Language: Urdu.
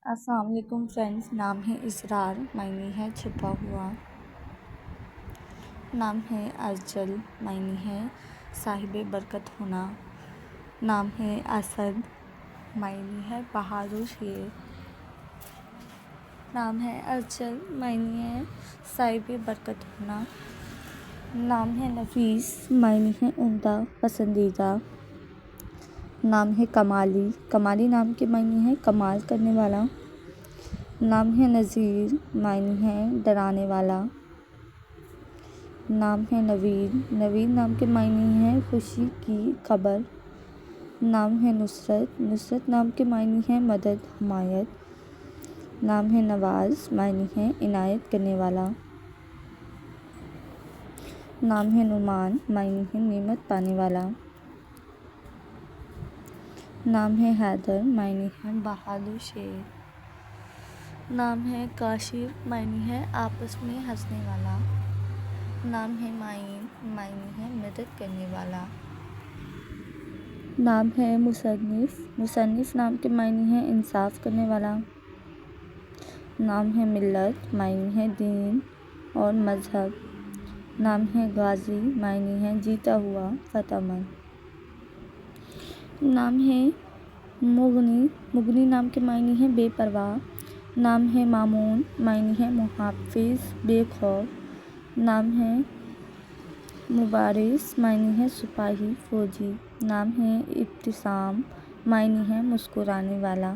السلام علیکم فرینڈز. نام ہے اسرار، معنی ہے چھپا ہوا. نام ہے ازجل، معنی ہے صاحب برکت ہونا. نام ہے اسد، معنی ہے بہادر شیر. نام ہے ازجل، معنی ہے صاحب برکت ہونا. نام ہے نفیس، معنی ہے عمدہ، پسندیدہ. نام ہے کمالی، کمالی نام کے معنی ہے کمال کرنے والا. نام ہے نذیر، معنی ہے ڈرانے والا. نام ہے نوید، نوید نام کے معنی ہے خوشی کی خبر. نام ہے نصرت، نصرت نام کے معنی ہے مدد، حمایت. نام ہے نواز، معنی ہے عنایت کرنے والا. نام ہے نعمان، معنی ہے نعمت پانے والا. نام ہے حیدر، معنی ہے بہادر شیر. نام ہے کاشف، معنی ہے آپس میں ہنسنے والا. نام ہے معین، معنی ہے مدد کرنے والا. نام ہے مصنف، مصنف نام کے معنی ہے انصاف کرنے والا. نام ہے ملت، معنی ہے دین اور مذہب. نام ہے غازی، معنی ہے جیتا ہوا، فتح مند. نام ہے مغنی، مغنی نام کے معنی ہے بے پرواہ. نام ہے مامون، معنی ہے محافظ، بے خوف. نام ہے مبارز، معنی ہے سپاہی، فوجی. نام ہے ابتسام، معنی ہے مسکرانے والا.